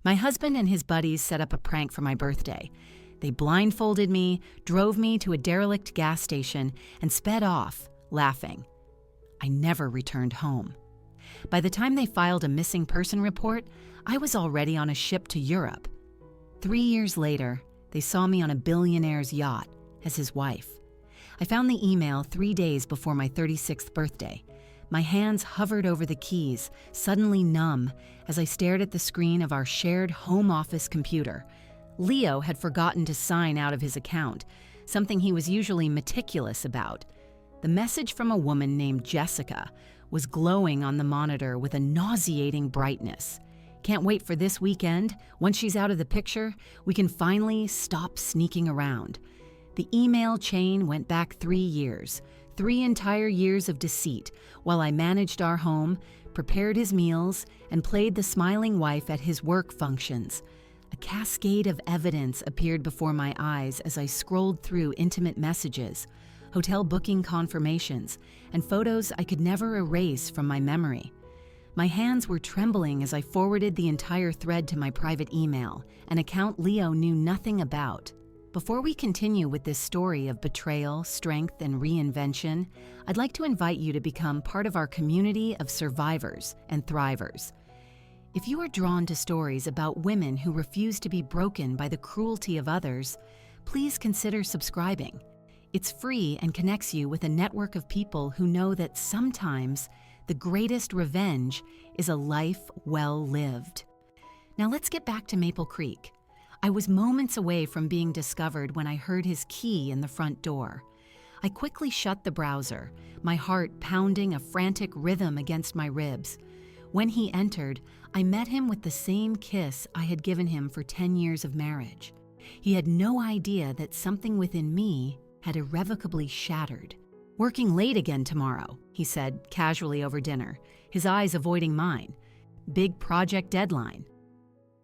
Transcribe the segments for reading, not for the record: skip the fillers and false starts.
My husband and his buddies set up a prank for my birthday. They blindfolded me, drove me to a derelict gas station, and sped off, laughing. I never returned home. By the time they filed a missing person report, I was already on a ship to Europe. 3 years later, they saw me on a billionaire's yacht as his wife. I found the email 3 days before my 36th birthday. My hands hovered over the keys, suddenly numb, as I stared at the screen of our shared home office computer. Leo had forgotten to sign out of his account, something he was usually meticulous about. The message from a woman named Jessica was glowing on the monitor with a nauseating brightness. Can't wait for this weekend. Once she's out of the picture, we can finally stop sneaking around. The email chain went back 3 years, 3 entire years of deceit, while I managed our home, prepared his meals, and played the smiling wife at his work functions. A cascade of evidence appeared before my eyes as I scrolled through intimate messages, hotel booking confirmations, and photos I could never erase from my memory. My hands were trembling as I forwarded the entire thread to my private email, an account Leo knew nothing about. Before we continue with this story of betrayal, strength, and reinvention, I'd like to invite you to become part of our community of survivors and thrivers. If you are drawn to stories about women who refuse to be broken by the cruelty of others, please consider subscribing. It's free and connects you with a network of people who know that sometimes the greatest revenge is a life well lived. Now let's get back to Maple Creek. I was moments away from being discovered when I heard his key in the front door. I quickly shut the browser, my heart pounding a frantic rhythm against my ribs. When he entered, I met him with the same kiss I had given him for 10 years of marriage. He had no idea that something within me had irrevocably shattered. "Working late again tomorrow," he said casually over dinner, his eyes avoiding mine. "Big project deadline."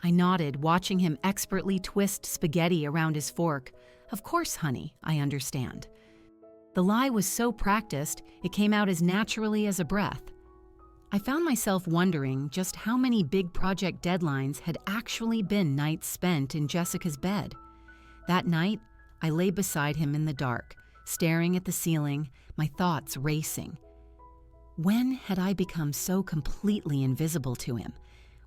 I nodded, watching him expertly twist spaghetti around his fork. "Of course, honey, I understand." The lie was so practiced, it came out as naturally as a breath. I found myself wondering just how many big project deadlines had actually been nights spent in Jessica's bed. That night, I lay beside him in the dark, staring at the ceiling, my thoughts racing. When had I become so completely invisible to him?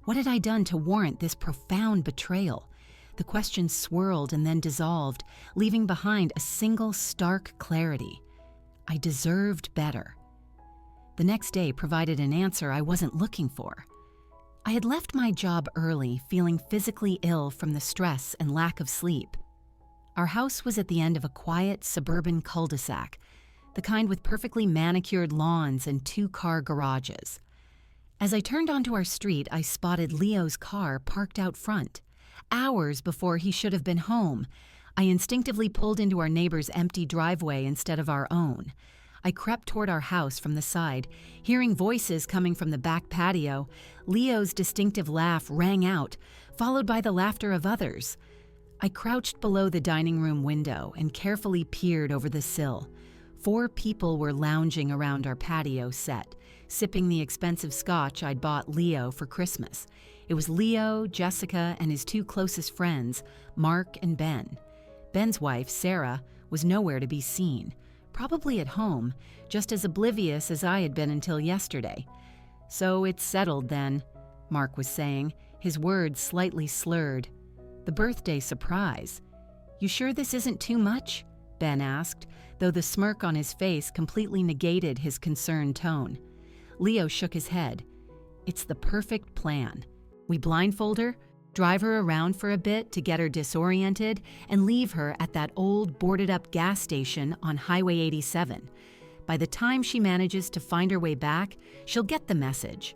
What had I done to warrant this profound betrayal? The question swirled and then dissolved, leaving behind a single stark clarity. I deserved better. The next day provided an answer I wasn't looking for. I had left my job early, feeling physically ill from the stress and lack of sleep. Our house was at the end of a quiet suburban cul-de-sac, the kind with perfectly manicured lawns and 2-car garages. As I turned onto our street, I spotted Leo's car parked out front. Hours before he should have been home, I instinctively pulled into our neighbor's empty driveway instead of our own. I crept toward our house from the side, hearing voices coming from the back patio. Leo's distinctive laugh rang out, followed by the laughter of others. I crouched below the dining room window and carefully peered over the sill. 4 people were lounging around our patio set, sipping the expensive scotch I'd bought Leo for Christmas. It was Leo, Jessica, and his 2 closest friends, Mark and Ben. Ben's wife, Sarah, was nowhere to be seen, probably at home, just as oblivious as I had been until yesterday. "So it's settled then," Mark was saying, his words slightly slurred. "The birthday surprise. You sure this isn't too much?" Ben asked, though the smirk on his face completely negated his concerned tone. Leo shook his head. "It's the perfect plan. We blindfold her, drive her around for a bit to get her disoriented, and leave her at that old boarded-up gas station on Highway 87. By the time she manages to find her way back, she'll get the message.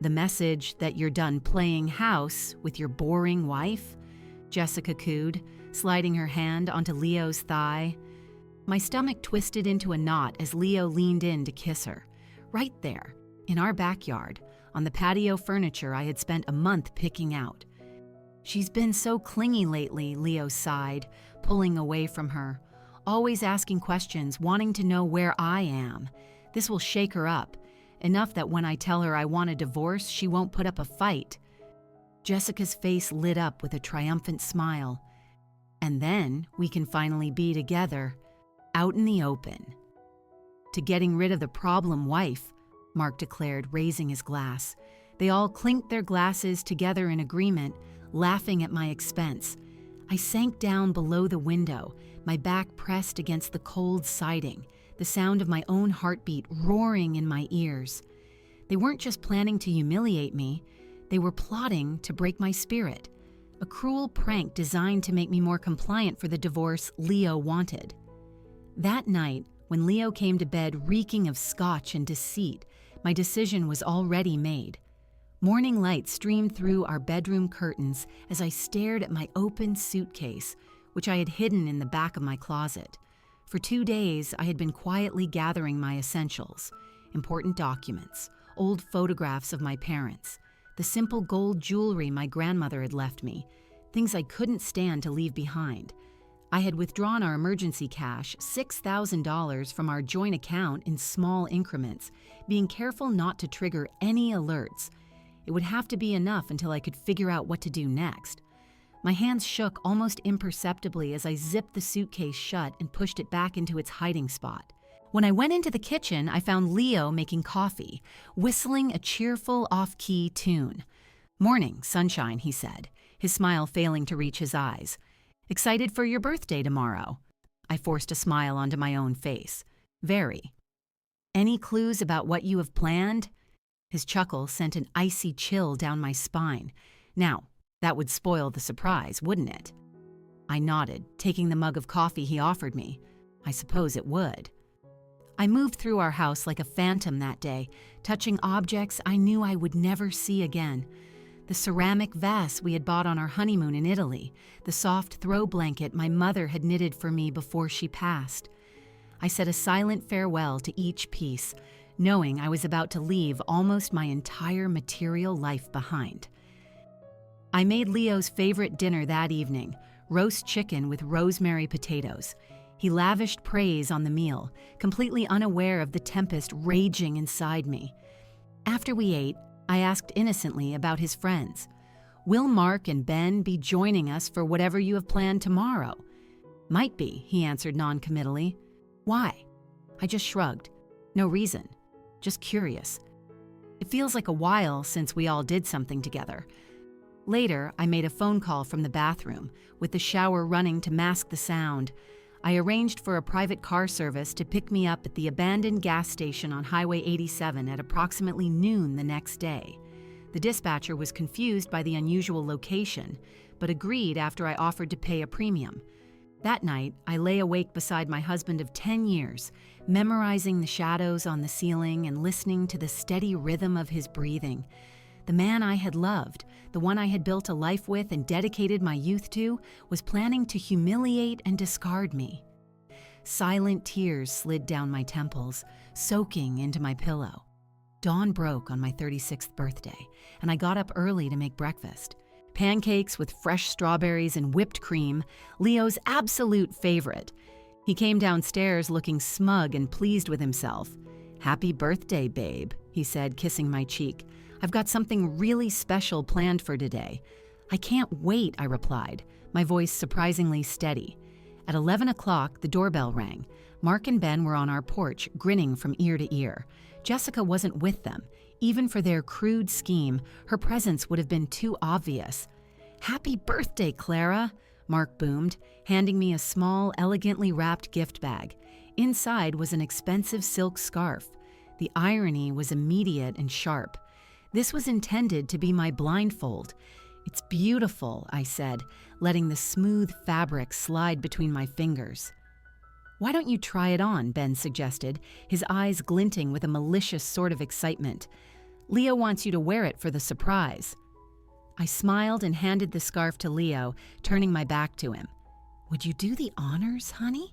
The message that you're done playing house with your boring wife?" Jessica cooed, sliding her hand onto Leo's thigh. My stomach twisted into a knot as Leo leaned in to kiss her. Right there, in our backyard, on the patio furniture I had spent a month picking out. "She's been so clingy lately," Leo sighed, pulling away from her. "Always asking questions, wanting to know where I am. This will shake her up, enough that when I tell her I want a divorce, she won't put up a fight." Jessica's face lit up with a triumphant smile. And then we can finally be together, out in the open. To getting rid of the problem wife, Mark declared, raising his glass. They all clinked their glasses together in agreement, laughing at my expense. I sank down below the window, my back pressed against the cold siding, the sound of my own heartbeat roaring in my ears. They weren't just planning to humiliate me, they were plotting to break my spirit. A cruel prank designed to make me more compliant for the divorce Leo wanted. That night, when Leo came to bed reeking of scotch and deceit, my decision was already made. Morning light streamed through our bedroom curtains as I stared at my open suitcase, which I had hidden in the back of my closet. For 2 days, I had been quietly gathering my essentials, important documents, old photographs of my parents, the simple gold jewelry my grandmother had left me, things I couldn't stand to leave behind. I had withdrawn our emergency cash, $6,000 from our joint account in small increments, being careful not to trigger any alerts. It would have to be enough until I could figure out what to do next. My hands shook almost imperceptibly as I zipped the suitcase shut and pushed it back into its hiding spot. When I went into the kitchen, I found Leo making coffee, whistling a cheerful off-key tune. "Morning, sunshine," he said, his smile failing to reach his eyes. "Excited for your birthday tomorrow?" I forced a smile onto my own face. "Very." "Any clues about what you have planned?" His chuckle sent an icy chill down my spine. Now, that would spoil the surprise, wouldn't it? I nodded, taking the mug of coffee he offered me. I suppose it would. I moved through our house like a phantom that day, touching objects I knew I would never see again. The ceramic vase we had bought on our honeymoon in Italy, the soft throw blanket my mother had knitted for me before she passed. I said a silent farewell to each piece, knowing I was about to leave almost my entire material life behind. I made Leo's favorite dinner that evening, roast chicken with rosemary potatoes. He lavished praise on the meal, completely unaware of the tempest raging inside me. After we ate, I asked innocently about his friends. "Will Mark and Ben be joining us for whatever you have planned tomorrow?" "Might be," he answered non-committally. "Why?" I just shrugged. "No reason. Just curious. It feels like a while since we all did something together." Later, I made a phone call from the bathroom, with the shower running to mask the sound. I arranged for a private car service to pick me up at the abandoned gas station on Highway 87 at approximately noon the next day. The dispatcher was confused by the unusual location, but agreed after I offered to pay a premium. That night, I lay awake beside my husband of 10 years, memorizing the shadows on the ceiling and listening to the steady rhythm of his breathing. The man I had loved, the one I had built a life with and dedicated my youth to, was planning to humiliate and discard me. Silent tears slid down my temples, soaking into my pillow. Dawn broke on my 36th birthday, and I got up early to make breakfast. Pancakes with fresh strawberries and whipped cream, Leo's absolute favorite. He came downstairs looking smug and pleased with himself. "Happy birthday, babe," he said, kissing my cheek. "I've got something really special planned for today." "I can't wait," I replied, my voice surprisingly steady. At 11 o'clock, the doorbell rang. Mark and Ben were on our porch, grinning from ear to ear. Jessica wasn't with them. Even for their crude scheme, her presence would have been too obvious. "Happy birthday, Clara," Mark boomed, handing me a small, elegantly wrapped gift bag. Inside was an expensive silk scarf. The irony was immediate and sharp. This was intended to be my blindfold. "It's beautiful," I said, letting the smooth fabric slide between my fingers. "Why don't you try it on?" Ben suggested, his eyes glinting with a malicious sort of excitement. "Leo wants you to wear it for the surprise." I smiled and handed the scarf to Leo, turning my back to him. "Would you do the honors, honey?"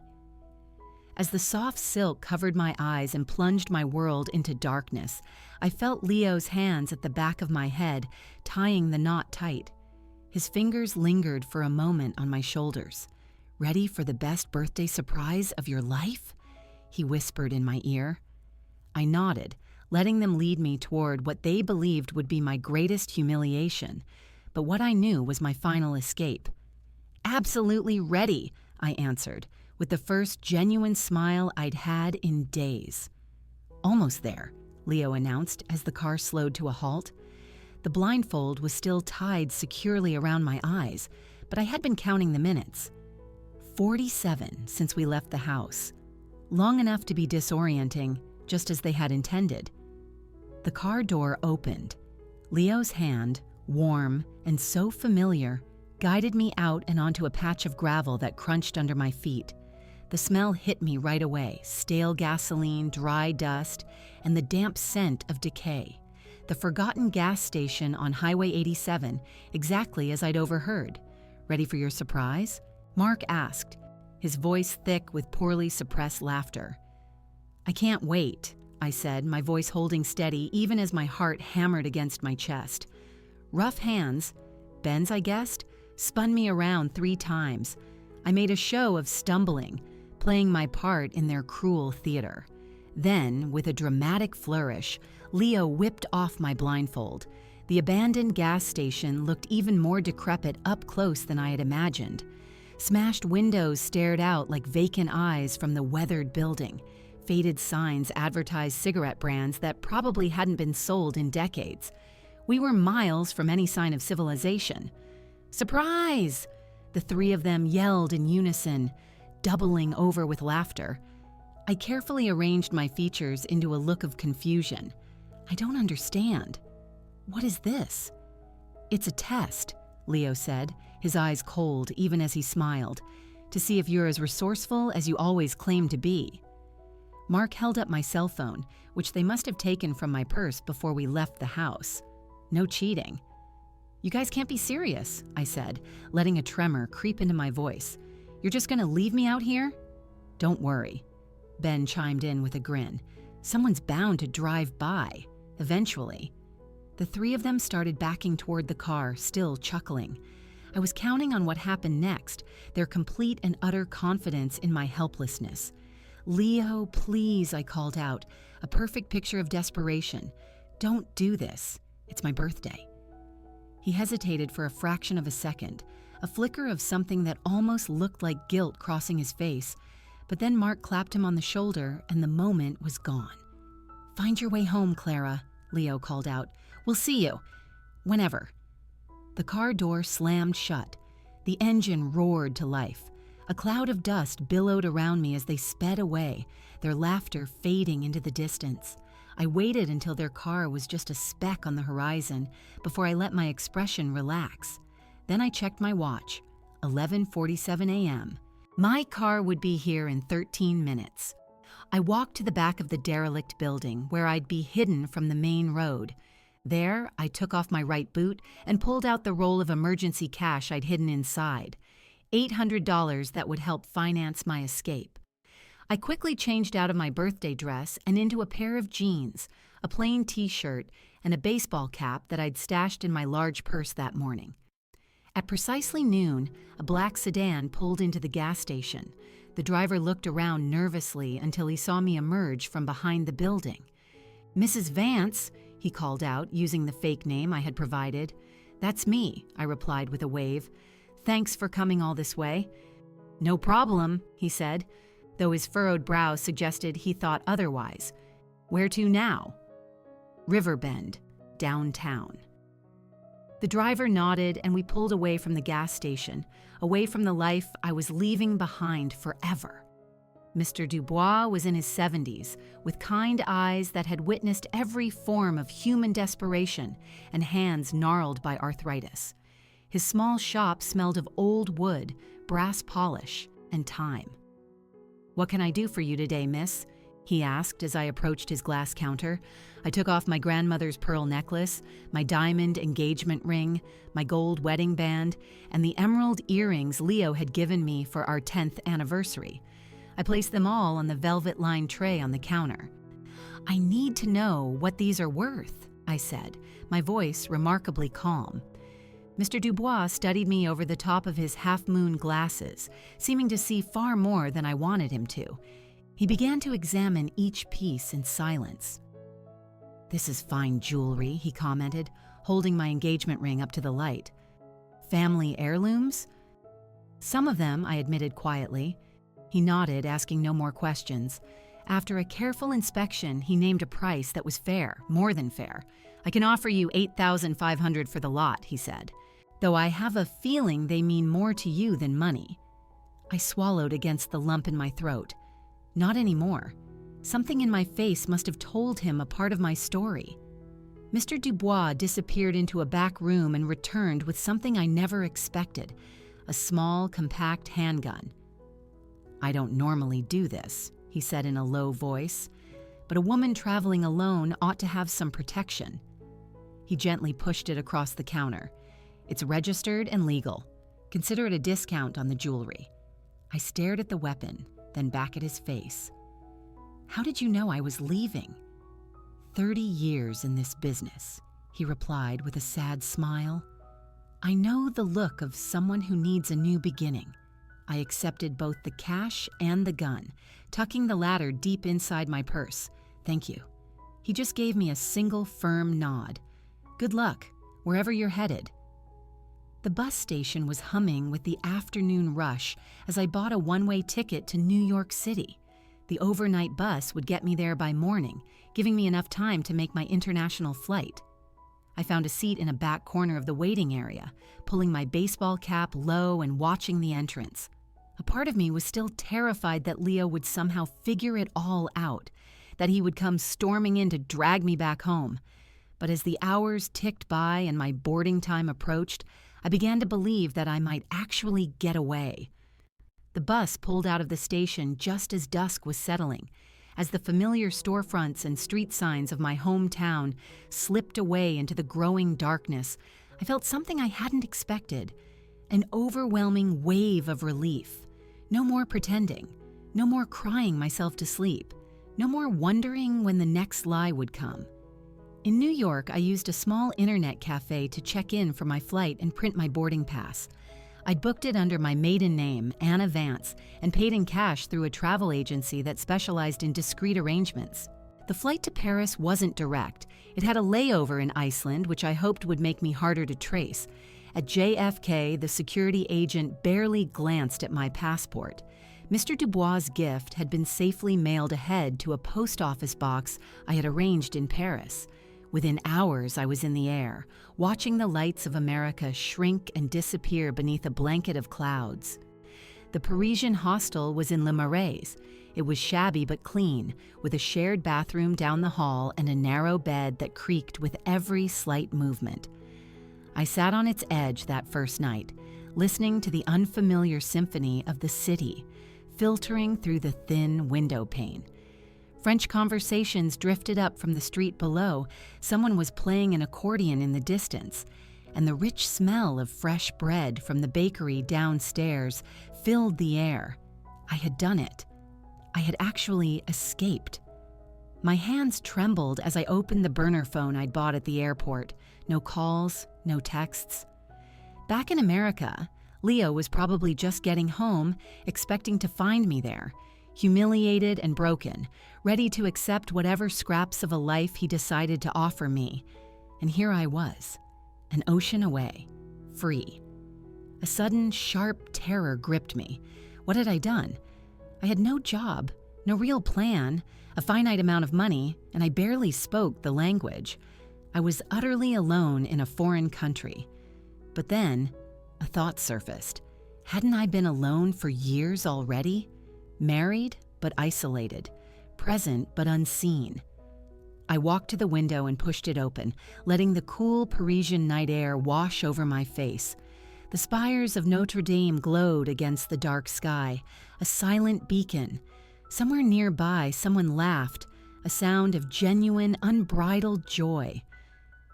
As the soft silk covered my eyes and plunged my world into darkness, I felt Leo's hands at the back of my head, tying the knot tight. His fingers lingered for a moment on my shoulders. "Ready for the best birthday surprise of your life?" he whispered in my ear. I nodded, letting them lead me toward what they believed would be my greatest humiliation. but what I knew was my final escape. "Absolutely ready," I answered, with the first genuine smile I'd had in days. "Almost there," Leo announced as the car slowed to a halt. The blindfold was still tied securely around my eyes, but I had been counting the minutes. 47 since we left the house. Long enough to be disorienting, just as they had intended. The car door opened. Leo's hand, warm and so familiar, guided me out and onto a patch of gravel that crunched under my feet. The smell hit me right away, stale gasoline, dry dust, and the damp scent of decay. The forgotten gas station on Highway 87, exactly as I'd overheard. "Ready for your surprise?" Mark asked, his voice thick with poorly suppressed laughter. "I can't wait," I said, my voice holding steady even as my heart hammered against my chest. Rough hands, Ben's I guessed, spun me around 3 times. I made a show of stumbling, playing my part in their cruel theater. Then, with a dramatic flourish, Leo whipped off my blindfold. The abandoned gas station looked even more decrepit up close than I had imagined. Smashed windows stared out like vacant eyes from the weathered building. Faded signs advertised cigarette brands that probably hadn't been sold in decades. We were miles from any sign of civilization. "Surprise!" The 3 of them yelled in unison, doubling over with laughter. I carefully arranged my features into a look of confusion. "I don't understand. What is this?" "It's a test," Leo said, his eyes cold even as he smiled, "to see if you're as resourceful as you always claim to be." Mark held up my cell phone, which they must have taken from my purse before we left the house. No cheating. "You guys can't be serious," I said, letting a tremor creep into my voice. "You're just gonna leave me out here?" "Don't worry," Ben chimed in with a grin. "Someone's bound to drive by, eventually." The 3 of them started backing toward the car, still chuckling. I was counting on what happened next, their complete and utter confidence in my helplessness. "Leo, please," I called out, a perfect picture of desperation. "Don't do this. It's my birthday." He hesitated for a fraction of a second, a flicker of something that almost looked like guilt crossing his face, but then Mark clapped him on the shoulder and the moment was gone. "Find your way home, Clara," Leo called out. "We'll see you. Whenever." The car door slammed shut. The engine roared to life. A cloud of dust billowed around me as they sped away, their laughter fading into the distance. I waited until their car was just a speck on the horizon before I let my expression relax. Then I checked my watch, 11:47 a.m. My car would be here in 13 minutes. I walked to the back of the derelict building where I'd be hidden from the main road. There, I took off my right boot and pulled out the roll of emergency cash I'd hidden inside. $800 that would help finance my escape. I quickly changed out of my birthday dress and into a pair of jeans, a plain t-shirt, and a baseball cap that I'd stashed in my large purse that morning. At precisely noon, a black sedan pulled into the gas station. The driver looked around nervously until he saw me emerge from behind the building. "Mrs. Vance," he called out, using the fake name I had provided. "That's me," I replied with a wave. "Thanks for coming all this way." "No problem," he said, though his furrowed brow suggested he thought otherwise. "Where to now?" "Riverbend, downtown." The driver nodded and we pulled away from the gas station, away from the life I was leaving behind forever. Mr. Dubois was in his 70s, with kind eyes that had witnessed every form of human desperation and hands gnarled by arthritis. His small shop smelled of old wood, brass polish, and time. "What can I do for you today, miss?" he asked as I approached his glass counter. I took off my grandmother's pearl necklace, my diamond engagement ring, my gold wedding band, and the emerald earrings Leo had given me for our 10th anniversary. I placed them all on the velvet-lined tray on the counter. "I need to know what these are worth," I said, my voice remarkably calm. Mr. Dubois studied me over the top of his half-moon glasses, seeming to see far more than I wanted him to. He began to examine each piece in silence. "This is fine jewelry," he commented, holding my engagement ring up to the light. Family heirlooms? Some of them, I admitted quietly. He nodded, asking no more questions. After a careful inspection, he named a price that was fair, more than fair. "I can offer you $8,500 for the lot," he said. "Though I have a feeling they mean more to you than money." I swallowed against the lump in my throat. Not anymore. Something in my face must have told him a part of my story. Mr. Dubois disappeared into a back room and returned with something I never expected, a small, compact handgun. "I don't normally do this," he said in a low voice, "but a woman traveling alone ought to have some protection." He gently pushed it across the counter. "It's registered and legal. Consider it a discount on the jewelry." I stared at the weapon, then back at his face. "How did you know I was leaving?" 30 years in this business," he replied with a sad smile. "I know the look of someone who needs a new beginning." I accepted both the cash and the gun, tucking the latter deep inside my purse. "Thank you." He just gave me a single firm nod. "Good luck, wherever you're headed." The bus station was humming with the afternoon rush as I bought a one-way ticket to New York City. The overnight bus would get me there by morning, giving me enough time to make my international flight. I found a seat in a back corner of the waiting area, pulling my baseball cap low and watching the entrance. A part of me was still terrified that Leo would somehow figure it all out, that he would come storming in to drag me back home. But as the hours ticked by and my boarding time approached, I began to believe that I might actually get away. The bus pulled out of the station just as dusk was settling. As the familiar storefronts and street signs of my hometown slipped away into the growing darkness, I felt something I hadn't expected, an overwhelming wave of relief. No more pretending, no more crying myself to sleep, no more wondering when the next lie would come. In New York, I used a small internet cafe to check in for my flight and print my boarding pass. I'd booked it under my maiden name, Anna Vance, and paid in cash through a travel agency that specialized in discreet arrangements. The flight to Paris wasn't direct. It had a layover in Iceland, which I hoped would make me harder to trace. At JFK, the security agent barely glanced at my passport. Mr. Dubois' gift had been safely mailed ahead to a post office box I had arranged in Paris. Within hours, I was in the air, watching the lights of America shrink and disappear beneath a blanket of clouds. The Parisian hostel was in Le Marais. It was shabby but clean, with a shared bathroom down the hall and a narrow bed that creaked with every slight movement. I sat on its edge that first night, listening to the unfamiliar symphony of the city, filtering through the thin window pane. French conversations drifted up from the street below. Someone was playing an accordion in the distance, and the rich smell of fresh bread from the bakery downstairs filled the air. I had done it. I had actually escaped. My hands trembled as I opened the burner phone I'd bought at the airport. No calls, no texts. Back in America, Leo was probably just getting home, expecting to find me there, humiliated and broken, ready to accept whatever scraps of a life he decided to offer me. And here I was, an ocean away, free. A sudden, sharp terror gripped me. What had I done? I had no job, no real plan, a finite amount of money, and I barely spoke the language. I was utterly alone in a foreign country. But then, a thought surfaced. Hadn't I been alone for years already? Married, but isolated. Present, but unseen. I walked to the window and pushed it open, letting the cool Parisian night air wash over my face. The spires of Notre Dame glowed against the dark sky, a silent beacon. Somewhere nearby, someone laughed, a sound of genuine, unbridled joy.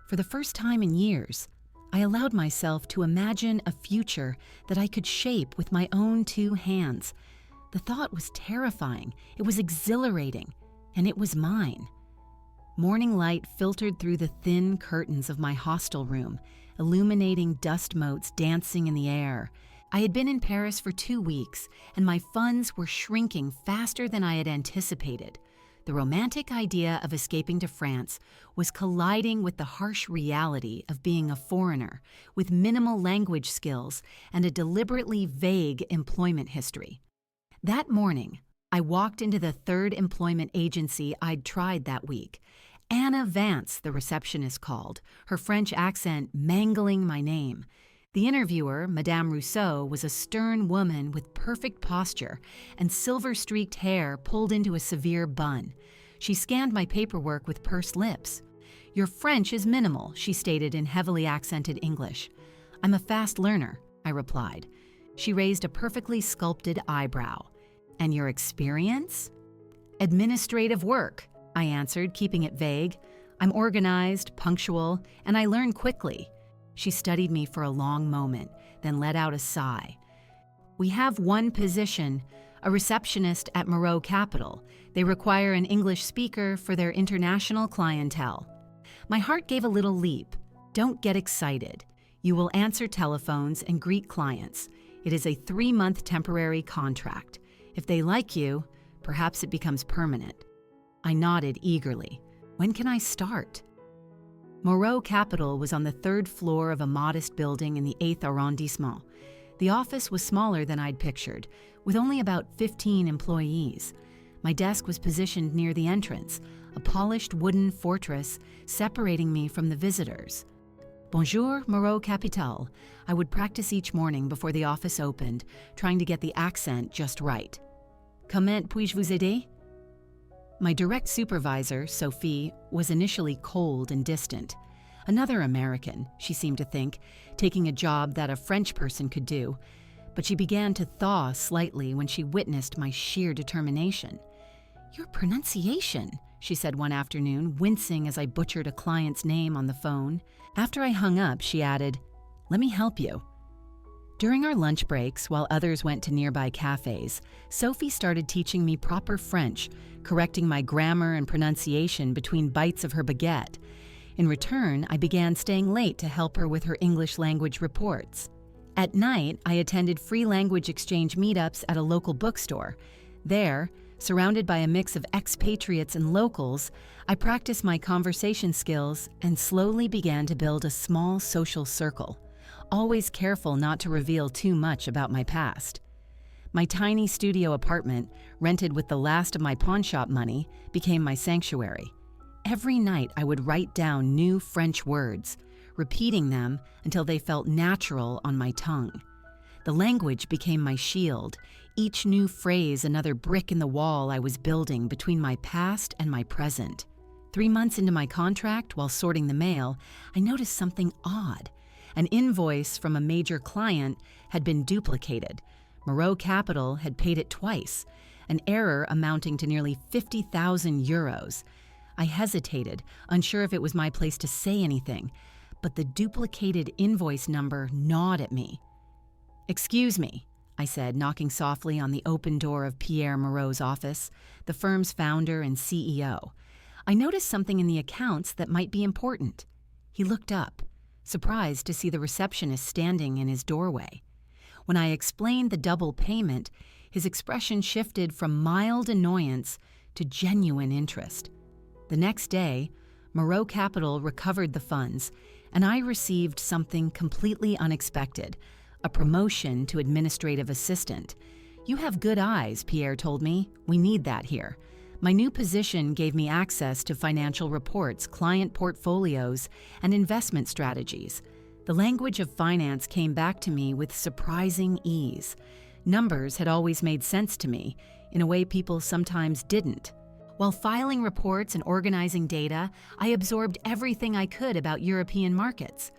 For the first time in years, I allowed myself to imagine a future that I could shape with my own two hands. The thought was terrifying, it was exhilarating, and it was mine. Morning light filtered through the thin curtains of my hostel room, illuminating dust motes dancing in the air. I had been in Paris for 2 weeks, and my funds were shrinking faster than I had anticipated. The romantic idea of escaping to France was colliding with the harsh reality of being a foreigner with minimal language skills and a deliberately vague employment history. That morning, I walked into the third employment agency I'd tried that week. Anna Vance, the receptionist called, her French accent mangling my name. The interviewer, Madame Rousseau, was a stern woman with perfect posture and silver-streaked hair pulled into a severe bun. She scanned my paperwork with pursed lips. "Your French is minimal," she stated in heavily accented English. "I'm a fast learner," I replied. She raised a perfectly sculpted eyebrow. "And your experience?" "Administrative work," I answered, keeping it vague. "I'm organized, punctual, and I learn quickly." She studied me for a long moment, then let out a sigh. "We have one position, a receptionist at Moreau Capital. They require an English speaker for their international clientele." My heart gave a little leap. "Don't get excited. You will answer telephones and greet clients. It is a 3-month temporary contract. If they like you, perhaps it becomes permanent." I nodded eagerly. "When can I start?" Moreau Capital was on the 3rd floor of a modest building in the 8th arrondissement. The office was smaller than I'd pictured, with only about 15 employees. My desk was positioned near the entrance, a polished wooden fortress separating me from the visitors. "Bonjour, Moreau Capital," I would practice each morning before the office opened, trying to get the accent just right. "Comment puis-je vous aider?" My direct supervisor, Sophie, was initially cold and distant. Another American, she seemed to think, taking a job that a French person could do. But she began to thaw slightly when she witnessed my sheer determination. "Your pronunciation," she said one afternoon, wincing as I butchered a client's name on the phone. After I hung up, she added, "Let me help you." During our lunch breaks, while others went to nearby cafes, Sophie started teaching me proper French, correcting my grammar and pronunciation between bites of her baguette. In return, I began staying late to help her with her English language reports. At night, I attended free language exchange meetups at a local bookstore. There, surrounded by a mix of expatriates and locals, I practiced my conversation skills and slowly began to build a small social circle, always careful not to reveal too much about my past. My tiny studio apartment, rented with the last of my pawnshop money, became my sanctuary. Every night I would write down new French words, repeating them until they felt natural on my tongue. The language became my shield, each new phrase another brick in the wall I was building between my past and my present. 3 months into my contract, while sorting the mail, I noticed something odd. An invoice from a major client had been duplicated. Moreau Capital had paid it twice, an error amounting to nearly 50,000 euros. I hesitated, unsure if it was my place to say anything, but the duplicated invoice number gnawed at me. "Excuse me," I said, knocking softly on the open door of Pierre Moreau's office, the firm's founder and CEO. I noticed something in the accounts that might be important. He looked up, surprised to see the receptionist standing in his doorway. When I explained the double payment, his expression shifted from mild annoyance to genuine interest. The next day, Moreau Capital recovered the funds, and I received something completely unexpected, a promotion to administrative assistant. "You have good eyes," Pierre told me. "We need that here." My new position gave me access to financial reports, client portfolios, and investment strategies. The language of finance came back to me with surprising ease. Numbers had always made sense to me, in a way people sometimes didn't. While filing reports and organizing data, I absorbed everything I could about European markets.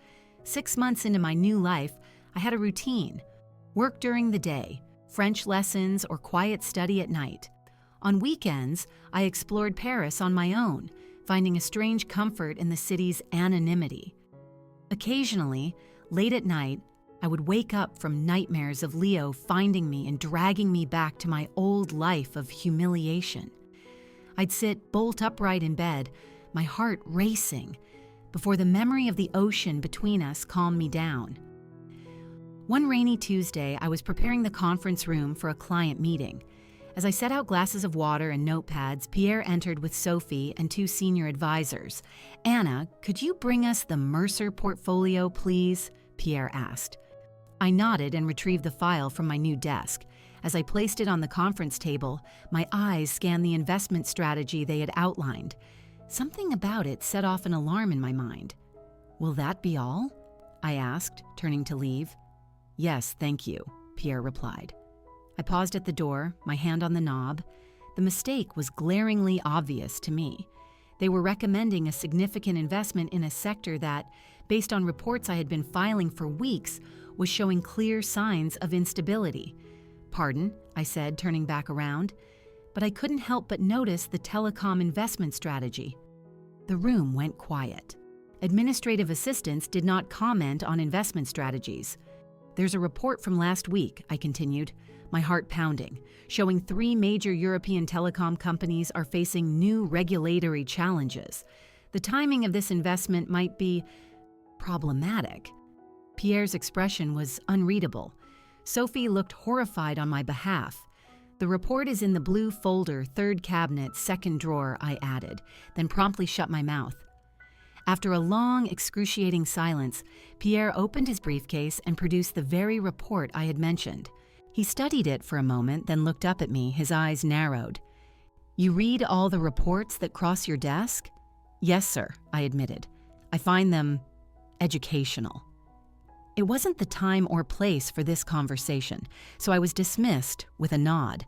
6 months into my new life, I had a routine: work during the day, French lessons, or quiet study at night. On weekends, I explored Paris on my own, finding a strange comfort in the city's anonymity. Occasionally, late at night, I would wake up from nightmares of Leo finding me and dragging me back to my old life of humiliation. I'd sit bolt upright in bed, my heart racing, before the memory of the ocean between us calmed me down. One rainy Tuesday, I was preparing the conference room for a client meeting. As I set out glasses of water and notepads, Pierre entered with Sophie and two senior advisors. "Anna, could you bring us the Mercer portfolio, please?" Pierre asked. I nodded and retrieved the file from my new desk. As I placed it on the conference table, my eyes scanned the investment strategy they had outlined. Something about it set off an alarm in my mind. "Will that be all?" I asked, turning to leave. "Yes, thank you," Pierre replied. I paused at the door, my hand on the knob. The mistake was glaringly obvious to me. They were recommending a significant investment in a sector that, based on reports I had been filing for weeks, was showing clear signs of instability. "Pardon," I said, turning back around. But I couldn't help but notice the telecom investment strategy. The room went quiet. Administrative assistants did not comment on investment strategies. "There's a report from last week," I continued, my heart pounding, showing 3 major European telecom companies are facing new regulatory challenges. The timing of this investment might be problematic. Pierre's expression was unreadable. Sophie looked horrified on my behalf. "The report is in the blue folder, 3rd cabinet, 2nd drawer," I added, then promptly shut my mouth. After a long, excruciating silence, Pierre opened his briefcase and produced the very report I had mentioned. He studied it for a moment, then looked up at me, his eyes narrowed. "You read all the reports that cross your desk?" "Yes, sir," I admitted. "I find them educational." It wasn't the time or place for this conversation, so I was dismissed with a nod.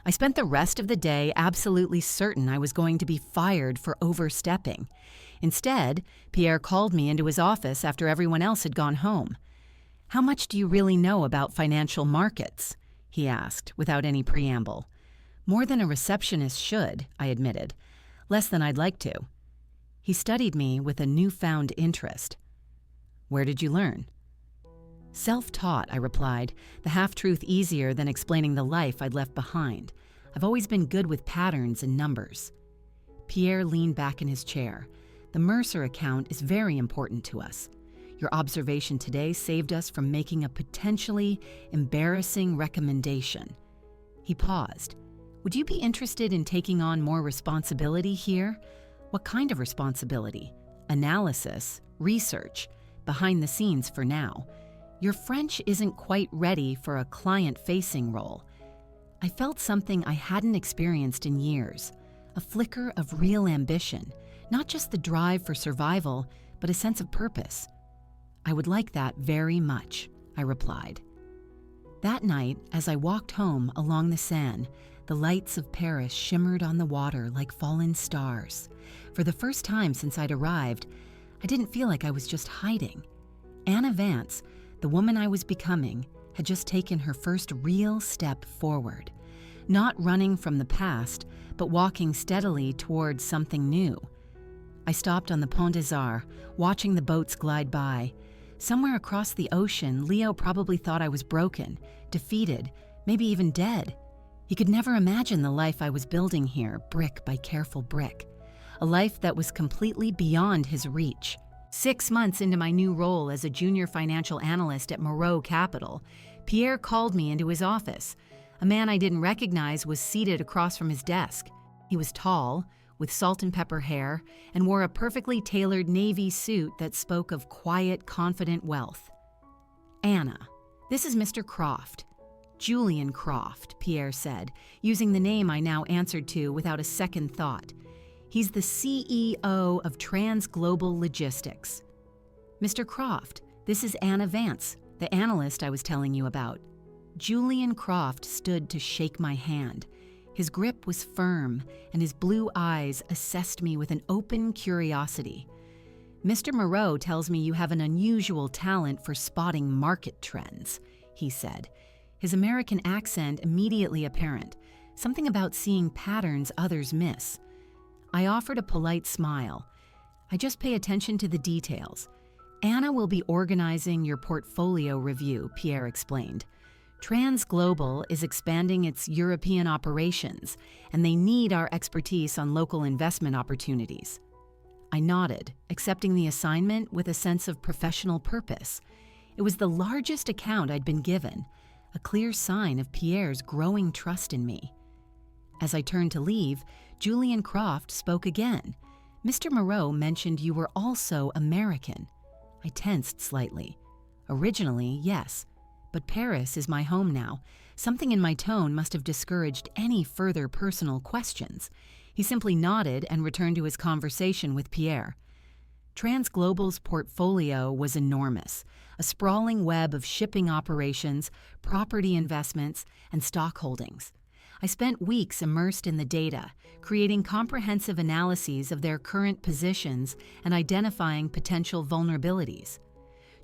I spent the rest of the day absolutely certain I was going to be fired for overstepping. Instead, Pierre called me into his office after everyone else had gone home. "How much do you really know about financial markets?" he asked, without any preamble. "More than a receptionist should," I admitted. "Less than I'd like to." He studied me with a newfound interest. "Where did you learn?" "Self-taught," I replied, the half-truth easier than explaining the life I'd left behind. "I've always been good with patterns and numbers." Pierre leaned back in his chair. "The Mercer account is very important to us. Your observation today saved us from making a potentially embarrassing recommendation." He paused. "Would you be interested in taking on more responsibility here?" "What kind of responsibility?" "Analysis, research, behind the scenes for now. Your French isn't quite ready for a client-facing role." I felt something I hadn't experienced in years, a flicker of real ambition, not just the drive for survival, but a sense of purpose. "I would like that very much," I replied. That night, as I walked home along the Seine, the lights of Paris shimmered on the water like fallen stars. For the first time since I'd arrived, I didn't feel like I was just hiding. Anna Vance, the woman I was becoming, had just taken her first real step forward. Not running from the past, but walking steadily towards something new. I stopped on the Pont des Arts, watching the boats glide by. Somewhere across the ocean, Leo probably thought I was broken, defeated, maybe even dead. He could never imagine the life I was building here, brick by careful brick. A life that was completely beyond his reach. 6 months into my new role as a junior financial analyst at Moreau Capital, Pierre called me into his office. A man I didn't recognize was seated across from his desk. He was tall, with salt and pepper hair, and wore a perfectly tailored navy suit that spoke of quiet, confident wealth. "Anna, this is Mr. Croft." "Julian Croft," Pierre said, using the name I now answered to without a second thought. "He's the CEO of Trans Global Logistics." "Mr. Croft, this is Anna Vance, the analyst I was telling you about." Julian Croft stood to shake my hand. His grip was firm, and his blue eyes assessed me with an open curiosity. "Mr. Moreau tells me you have an unusual talent for spotting market trends," he said, his American accent immediately apparent, something about seeing patterns others miss. I offered a polite smile. "I just pay attention to the details. Anna will be organizing your portfolio review," Pierre explained. "Trans Global is expanding its European operations, and they need our expertise on local investment opportunities." I nodded, accepting the assignment with a sense of professional purpose. It was the largest account I'd been given, a clear sign of Pierre's growing trust in me. As I turned to leave, Julian Croft spoke again. "Mr. Moreau mentioned you were also American." I tensed slightly. "Originally, yes, but Paris is my home now." Something in my tone must have discouraged any further personal questions. He simply nodded and returned to his conversation with Pierre. TransGlobal's portfolio was enormous, a sprawling web of shipping operations, property investments, and stock holdings. I spent weeks immersed in the data, creating comprehensive analyses of their current positions and identifying potential vulnerabilities.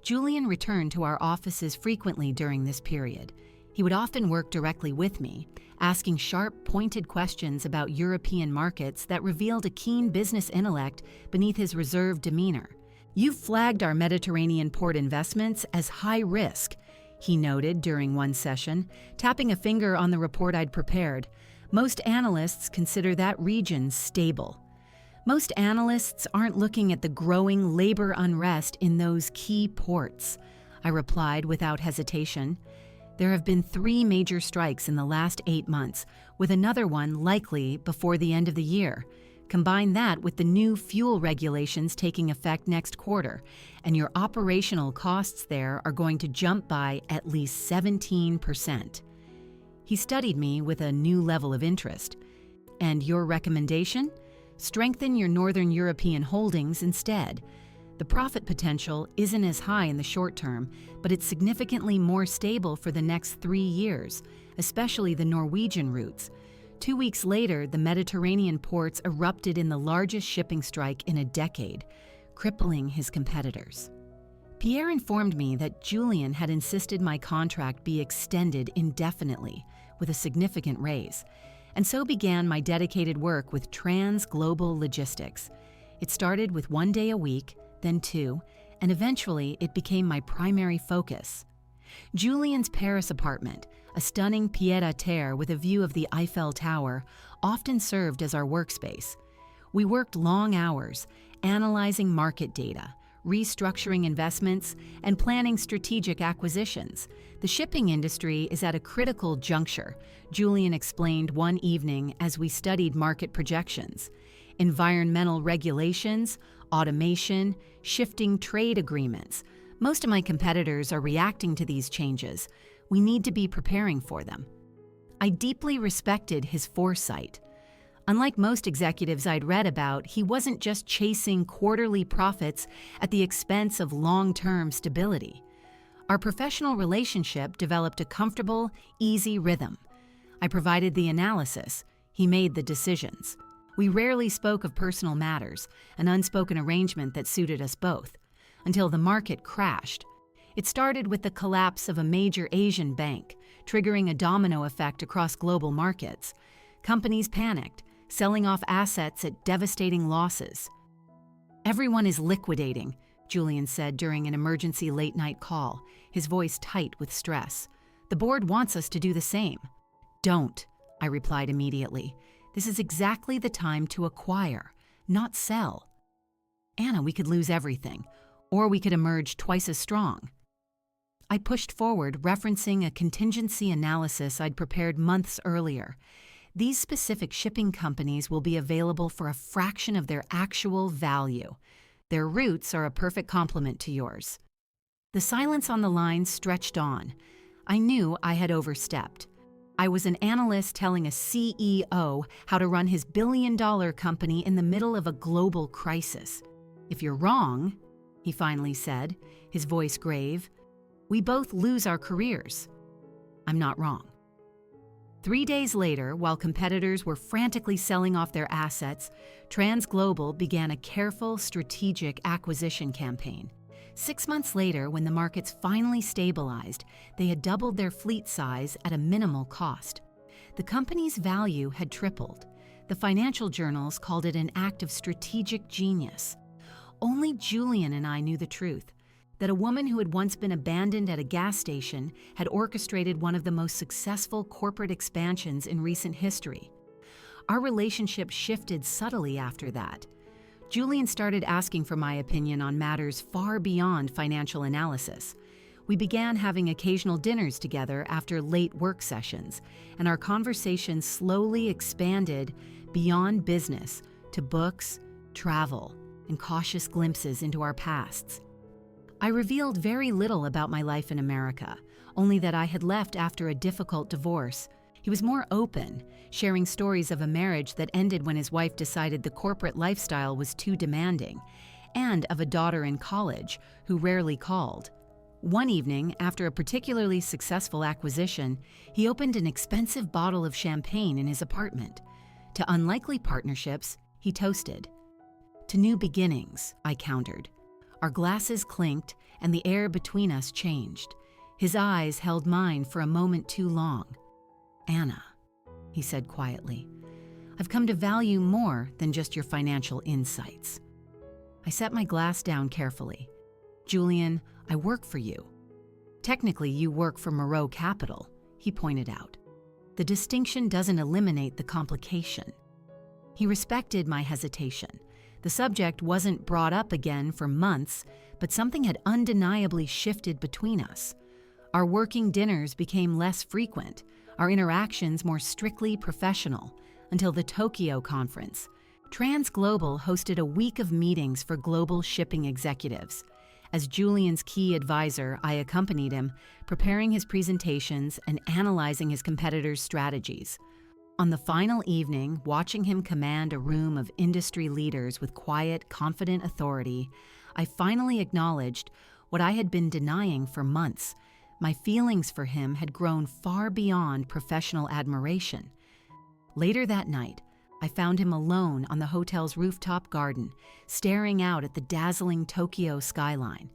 Julian returned to our offices frequently during this period. He would often work directly with me, asking sharp, pointed questions about European markets that revealed a keen business intellect beneath his reserved demeanor. "You've flagged our Mediterranean port investments as high risk," he noted during one session, tapping a finger on the report I'd prepared. "Most analysts consider that region stable." "Most analysts aren't looking at the growing labor unrest in those key ports," I replied without hesitation. "There have been 3 major strikes in the last 8 months, with another one likely before the end of the year. Combine that with the new fuel regulations taking effect next quarter, and your operational costs there are going to jump by at least 17%. He studied me with a new level of interest. "And your recommendation? Strengthen your Northern European holdings instead. The profit potential isn't as high in the short term, but it's significantly more stable for the next 3 years, especially the Norwegian routes." 2 weeks later, the Mediterranean ports erupted in the largest shipping strike in a decade, crippling his competitors. Pierre informed me that Julian had insisted my contract be extended indefinitely, with a significant raise, and so began my dedicated work with TransGlobal Logistics. It started with 1 day a week, then 2, and eventually it became my primary focus. Julian's Paris apartment, a stunning pied-à-terre with a view of the Eiffel Tower, often served as our workspace. We worked long hours, analyzing market data, restructuring investments, and planning strategic acquisitions. "The shipping industry is at a critical juncture," Julian explained one evening as we studied market projections. "Environmental regulations, automation, shifting trade agreements. Most of my competitors are reacting to these changes. We need to be preparing for them." I deeply respected his foresight. Unlike most executives I'd read about, he wasn't just chasing quarterly profits at the expense of long-term stability. Our professional relationship developed a comfortable, easy rhythm. I provided the analysis. He made the decisions. We rarely spoke of personal matters, an unspoken arrangement that suited us both, until the market crashed. It started with the collapse of a major Asian bank, triggering a domino effect across global markets. Companies panicked, selling off assets at devastating losses. "Everyone is liquidating," Julian said during an emergency late-night call, his voice tight with stress. "The board wants us to do the same." "Don't," I replied immediately. "This is exactly the time to acquire, not sell. Anna, we could lose everything, or we could emerge twice as strong." I pushed forward, referencing a contingency analysis I'd prepared months earlier. "These specific shipping companies will be available for a fraction of their actual value. Their routes are a perfect complement to yours." The silence on the line stretched on. I knew I had overstepped. I was an analyst telling a CEO how to run his billion-dollar company in the middle of a global crisis. "If you're wrong," he finally said, his voice grave, "we both lose our careers." "I'm not wrong." 3 days later, while competitors were frantically selling off their assets, TransGlobal began a careful, strategic acquisition campaign. 6 months later, when the markets finally stabilized, they had doubled their fleet size at a minimal cost. The company's value had tripled. The financial journals called it an act of strategic genius. Only Julian and I knew the truth, that a woman who had once been abandoned at a gas station had orchestrated one of the most successful corporate expansions in recent history. Our relationship shifted subtly after that. Julian started asking for my opinion on matters far beyond financial analysis. We began having occasional dinners together after late work sessions, and our conversation slowly expanded beyond business to books, travel, and cautious glimpses into our pasts. I revealed very little about my life in America, only that I had left after a difficult divorce. He was more open, sharing stories of a marriage that ended when his wife decided the corporate lifestyle was too demanding, and of a daughter in college who rarely called. One evening, after a particularly successful acquisition, he opened an expensive bottle of champagne in his apartment. To unlikely partnerships, he toasted. To new beginnings, I countered. Our glasses clinked, and the air between us changed. His eyes held mine for a moment too long. Anna, he said quietly, I've come to value more than just your financial insights. I set my glass down carefully. Julian, I work for you. Technically, you work for Moreau Capital, he pointed out. The distinction doesn't eliminate the complication. He respected my hesitation. The subject wasn't brought up again for months, but something had undeniably shifted between us. Our working dinners became less frequent, our interactions more strictly professional, until the Tokyo conference. TransGlobal hosted a week of meetings for global shipping executives. As Julian's key advisor, I accompanied him, preparing his presentations and analyzing his competitors' strategies. On the final evening, watching him command a room of industry leaders with quiet, confident authority, I finally acknowledged what I had been denying for months. My feelings for him had grown far beyond professional admiration. Later that night, I found him alone on the hotel's rooftop garden, staring out at the dazzling Tokyo skyline.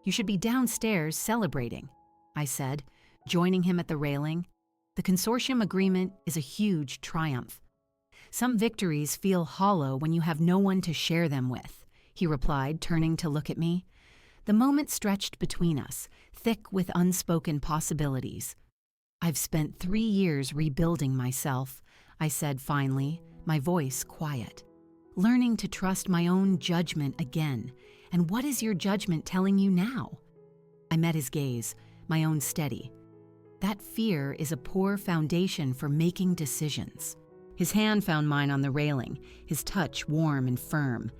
You should be downstairs celebrating, I said, joining him at the railing. The consortium agreement is a huge triumph. Some victories feel hollow when you have no one to share them with, he replied, turning to look at me. The moment stretched between us, thick with unspoken possibilities. I've spent 3 years rebuilding myself, I said finally, my voice quiet. Learning to trust my own judgment again. And what is your judgment telling you now? I met his gaze, my own steady. That fear is a poor foundation for making decisions. His hand found mine on the railing, his touch warm and firm.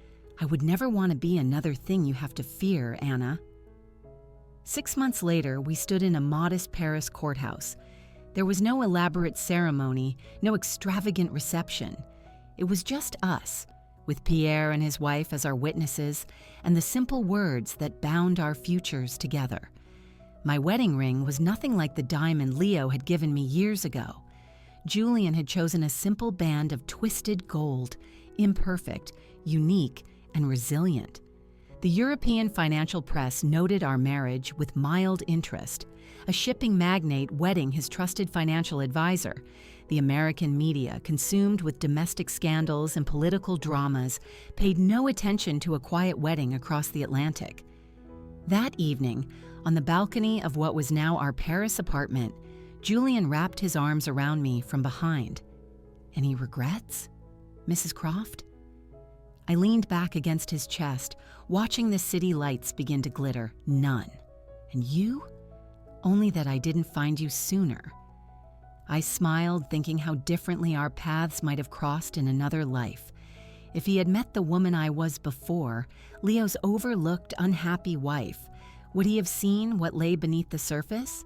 I would never want to be another thing you have to fear, Anna. 6 months later, we stood in a modest Paris courthouse. There was no elaborate ceremony, no extravagant reception. It was just us, with Pierre and his wife as our witnesses, and the simple words that bound our futures together. My wedding ring was nothing like the diamond Leo had given me years ago. Julian had chosen a simple band of twisted gold, imperfect, unique, and resilient. The European financial press noted our marriage with mild interest, a shipping magnate wedding his trusted financial advisor. The American media, consumed with domestic scandals and political dramas, paid no attention to a quiet wedding across the Atlantic. That evening, on the balcony of what was now our Paris apartment, Julian wrapped his arms around me from behind. Any regrets, Mrs. Croft? I leaned back against his chest, watching the city lights begin to glitter. None. And you? Only that I didn't find you sooner. I smiled, thinking how differently our paths might have crossed in another life. If he had met the woman I was before, Leo's overlooked, unhappy wife, would he have seen what lay beneath the surface?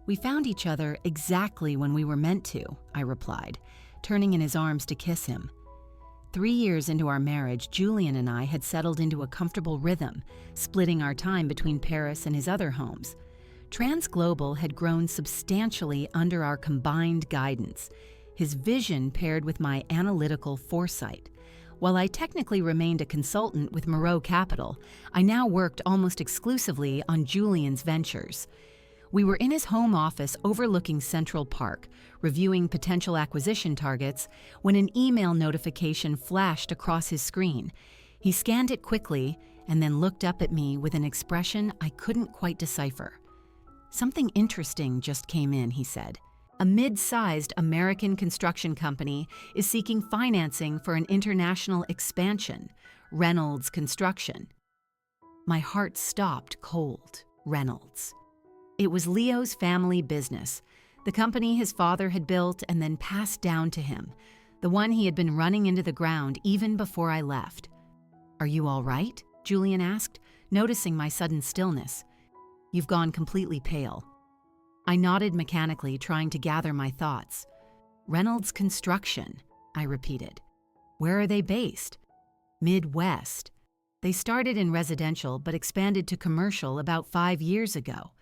We found each other exactly when we were meant to, I replied, turning in his arms to kiss him. 3 years into our marriage, Julian and I had settled into a comfortable rhythm, splitting our time between Paris and his other homes. TransGlobal had grown substantially under our combined guidance, his vision paired with my analytical foresight. While I technically remained a consultant with Moreau Capital, I now worked almost exclusively on Julian's ventures. We were in his home office overlooking Central Park, reviewing potential acquisition targets, when an email notification flashed across his screen. He scanned it quickly and then looked up at me with an expression I couldn't quite decipher. Something interesting just came in, he said. A mid-sized American construction company is seeking financing for an international expansion, Reynolds Construction. My heart stopped cold. Reynolds. It was Leo's family business, the company his father had built and then passed down to him, the one he had been running into the ground even before I left. "Are you all right?" Julian asked, noticing my sudden stillness. "You've gone completely pale." I nodded mechanically, trying to gather my thoughts. "Reynolds Construction," I repeated. "Where are they based?" "Midwest. They started in residential but expanded to commercial about 5 years ago.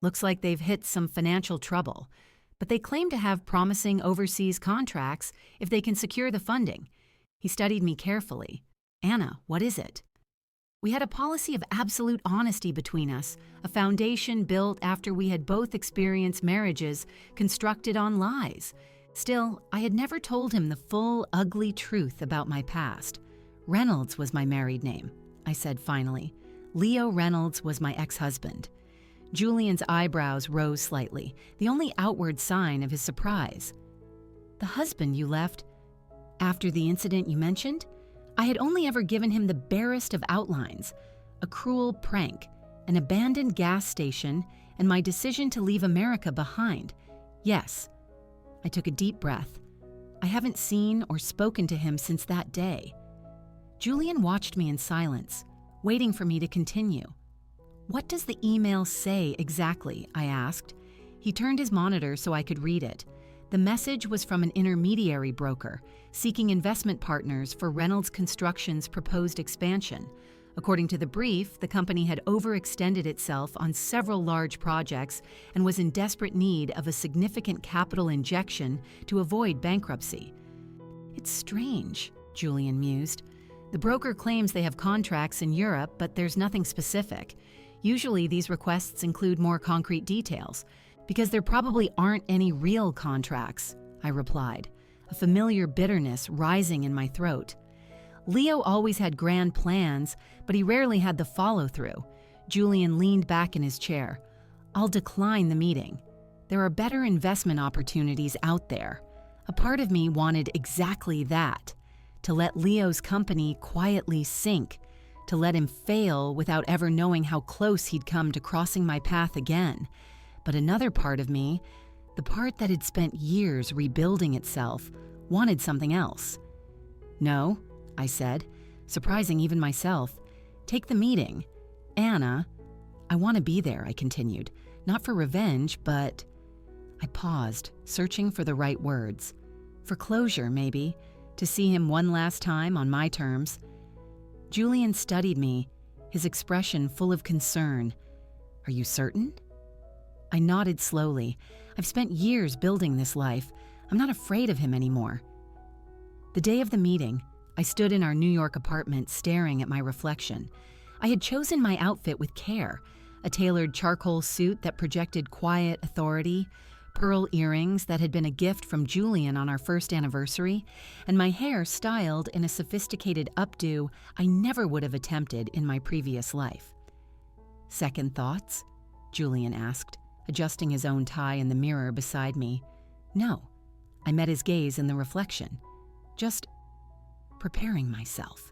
Looks like they've hit some financial trouble, but they claim to have promising overseas contracts if they can secure the funding." He studied me carefully. "Anna, what is it?" "We had a policy of absolute honesty between us, a foundation built after we had both experienced marriages constructed on lies. Still, I had never told him the full, ugly truth about my past. Reynolds was my married name," I said finally. "Leo Reynolds was my ex-husband." Julian's eyebrows rose slightly, the only outward sign of his surprise. "The husband you left after the incident you mentioned?" I had only ever given him the barest of outlines: a cruel prank, an abandoned gas station, and my decision to leave America behind. "Yes." I took a deep breath. "I haven't seen or spoken to him since that day." Julian watched me in silence, waiting for me to continue. "What does the email say exactly?" I asked. He turned his monitor so I could read it. The message was from an intermediary broker, seeking investment partners for Reynolds Construction's proposed expansion. According to the brief, the company had overextended itself on several large projects and was in desperate need of a significant capital injection to avoid bankruptcy. "It's strange," Julian mused. "The broker claims they have contracts in Europe, but there's nothing specific. Usually these requests include more concrete details, because there probably aren't any real contracts," I replied, a familiar bitterness rising in my throat. Leo always had grand plans, but he rarely had the follow-through. Julian leaned back in his chair. "I'll decline the meeting. There are better investment opportunities out there." A part of me wanted exactly that, to let Leo's company quietly sink, to let him fail without ever knowing how close he'd come to crossing my path again. But another part of me, the part that had spent years rebuilding itself, wanted something else. "No," I said, surprising even myself. "Take the meeting. Anna, I want to be there," I continued. "Not for revenge, but—" I paused, searching for the right words. For closure, maybe, to see him one last time on my terms. Julian studied me, his expression full of concern. "Are you certain?" I nodded slowly. "I've spent years building this life. I'm not afraid of him anymore." The day of the meeting, I stood in our New York apartment staring at my reflection. I had chosen my outfit with care: a tailored charcoal suit that projected quiet authority, pearl earrings that had been a gift from Julian on our first anniversary, and my hair styled in a sophisticated updo I never would have attempted in my previous life. "Second thoughts?" Julian asked, adjusting his own tie in the mirror beside me. "No." I met his gaze in the reflection. "Just preparing myself."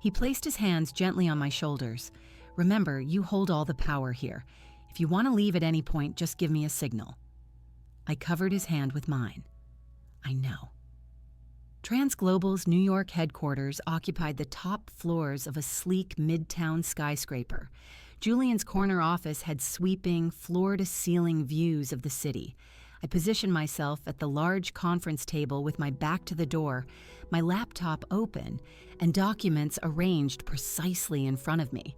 He placed his hands gently on my shoulders. "Remember, you hold all the power here. If you want to leave at any point, just give me a signal." I covered his hand with mine. "I know." Transglobal's New York headquarters occupied the top floors of a sleek midtown skyscraper. Julian's corner office had sweeping, floor-to-ceiling views of the city. I positioned myself at the large conference table with my back to the door, my laptop open, and documents arranged precisely in front of me.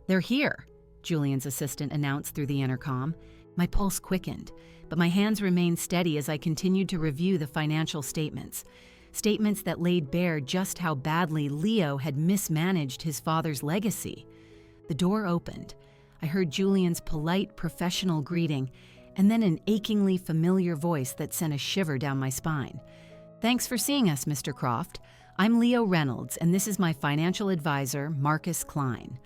"They're here," Julian's assistant announced through the intercom. My pulse quickened, but my hands remained steady as I continued to review the financial statements. Statements that laid bare just how badly Leo had mismanaged his father's legacy. The door opened. I heard Julian's polite, professional greeting, and then an achingly familiar voice that sent a shiver down my spine. "Thanks for seeing us, Mr. Croft. I'm Leo Reynolds, and this is my financial advisor, Marcus Klein."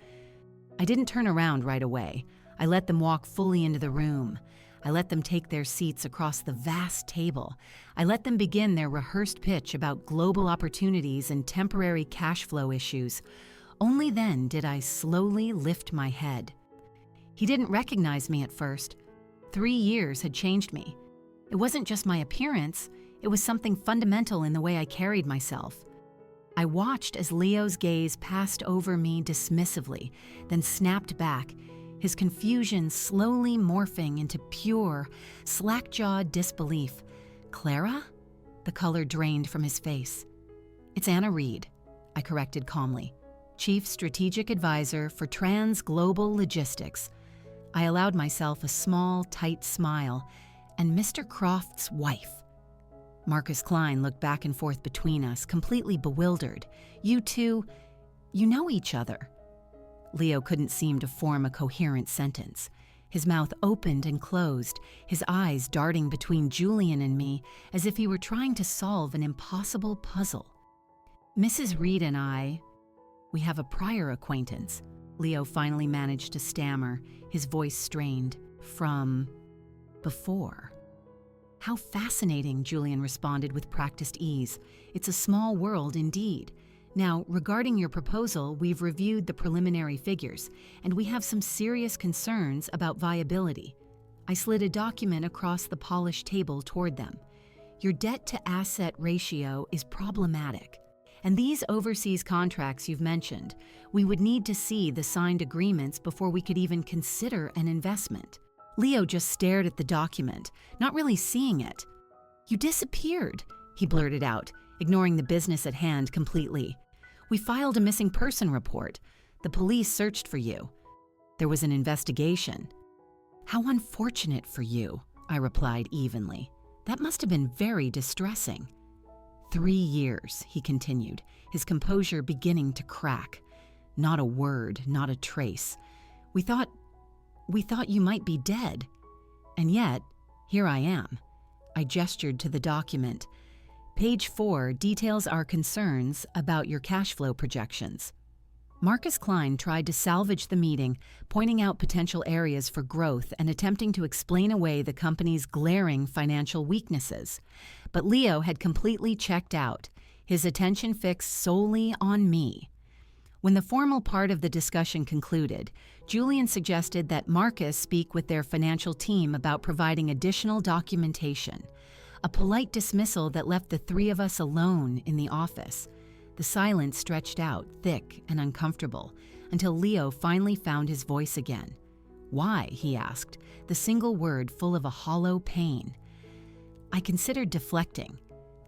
I didn't turn around right away. I let them walk fully into the room. I let them take their seats across the vast table. I let them begin their rehearsed pitch about global opportunities and temporary cash flow issues. Only then did I slowly lift my head. He didn't recognize me at first. 3 years had changed me. It wasn't just my appearance, it was something fundamental in the way I carried myself. I watched as Leo's gaze passed over me dismissively, then snapped back, his confusion slowly morphing into pure, slack-jawed disbelief. "Clara?" The color drained from his face. "It's Anna Reed," I corrected calmly, Chief Strategic Advisor for Trans-Global Logistics. I allowed myself a small, tight smile. "And Mr. Croft's wife." Marcus Klein looked back and forth between us, completely bewildered. "You two, you know each other." Leo couldn't seem to form a coherent sentence. His mouth opened and closed, his eyes darting between Julian and me as if he were trying to solve an impossible puzzle. "Mrs. Reed and we have a prior acquaintance," Leo finally managed to stammer, his voice strained. "From before." "How fascinating," Julian responded with practiced ease. "It's a small world indeed. Now, regarding your proposal, we've reviewed the preliminary figures, and we have some serious concerns about viability." I slid a document across the polished table toward them. "Your debt-to-asset ratio is problematic. And these overseas contracts you've mentioned, we would need to see the signed agreements before we could even consider an investment." Leo just stared at the document, not really seeing it. "You disappeared," he blurted out, ignoring the business at hand completely. "We filed a missing person report. The police searched for you. There was an investigation." "How unfortunate for you," I replied evenly. "That must have been very distressing." 3 years, he continued, his composure beginning to crack. "Not a word, not a trace. We thought you might be dead. And yet, here I am." I gestured to the document. "Page 4 details our concerns about your cash flow projections." Marcus Klein tried to salvage the meeting, pointing out potential areas for growth and attempting to explain away the company's glaring financial weaknesses. But Leo had completely checked out, his attention fixed solely on me. When the formal part of the discussion concluded, Julian suggested that Marcus speak with their financial team about providing additional documentation, a polite dismissal that left the 3 of us alone in the office. The silence stretched out, thick and uncomfortable, until Leo finally found his voice again. "Why?" he asked, the single word full of a hollow pain. I considered deflecting.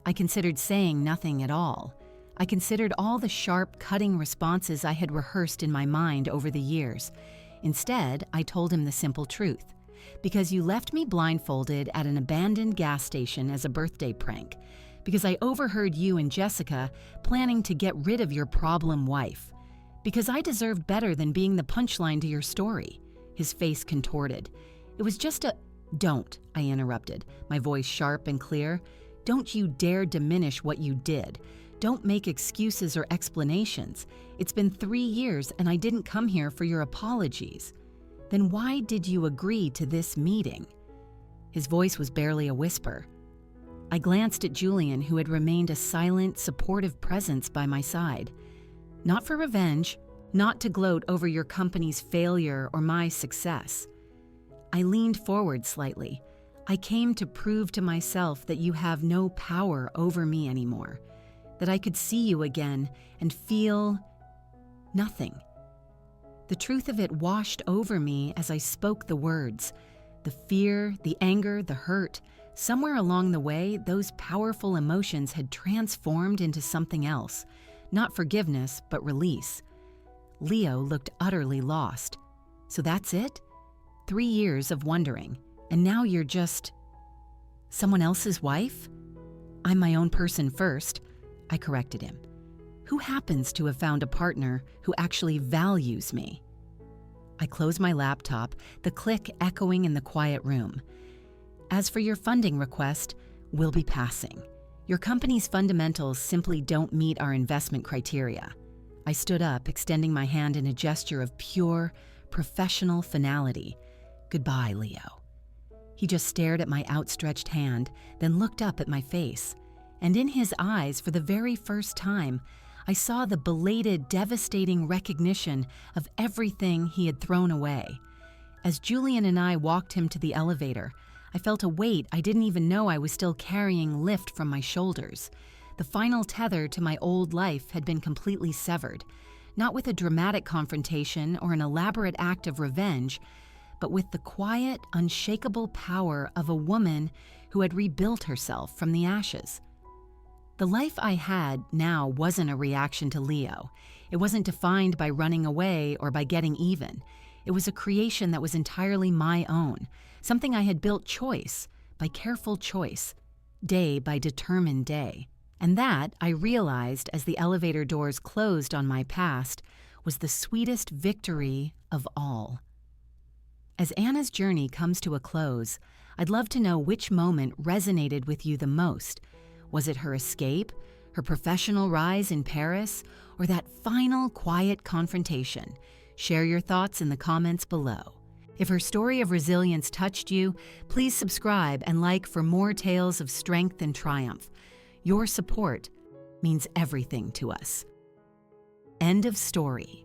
I considered saying nothing at all. I considered all the sharp, cutting responses I had rehearsed in my mind over the years. Instead, I told him the simple truth. "Because you left me blindfolded at an abandoned gas station as a birthday prank. Because I overheard you and Jessica planning to get rid of your problem wife. Because I deserved better than being the punchline to your story." His face contorted. "It was just a—" "Don't," I interrupted, my voice sharp and clear. "Don't you dare diminish what you did. Don't make excuses or explanations. It's been 3 years and I didn't come here for your apologies. Then why did you agree to this meeting?" His voice was barely a whisper. I glanced at Julian, who had remained a silent, supportive presence by my side. "Not for revenge, not to gloat over your company's failure or my success." I leaned forward slightly. "I came to prove to myself that you have no power over me anymore, that I could see you again and feel nothing." The truth of it washed over me as I spoke the words. The fear, the anger, the hurt. Somewhere along the way, those powerful emotions had transformed into something else. Not forgiveness, but release. Leo looked utterly lost. "So that's it? 3 years of wondering, and now you're just someone else's wife?" "I'm my own person first," I corrected him. "Who happens to have found a partner who actually values me?" I closed my laptop, the click echoing in the quiet room. "As for your funding request, we'll be passing. Your company's fundamentals simply don't meet our investment criteria." I stood up, extending my hand in a gesture of pure, professional finality. "Goodbye, Leo." He just stared at my outstretched hand, then looked up at my face. And in his eyes, for the very first time, I saw the belated, devastating recognition of everything he had thrown away. As Julian and I walked him to the elevator, I felt a weight I didn't even know I was still carrying lift from my shoulders. The final tether to my old life had been completely severed, not with a dramatic confrontation or an elaborate act of revenge, but with the quiet, unshakable power of a woman who had rebuilt herself from the ashes. The life I had now wasn't a reaction to Leo. It wasn't defined by running away or by getting even. It was a creation that was entirely my own, something I had built choice by careful choice, day by determined day. And that, I realized as the elevator doors closed on my past, was the sweetest victory of all. As Anna's journey comes to a close, I'd love to know which moment resonated with you the most. Was it her escape, her professional rise in Paris, or that final quiet confrontation? Share your thoughts in the comments below. If her story of resilience touched you, please subscribe and like for more tales of strength and triumph. Your support means everything to us. End of story.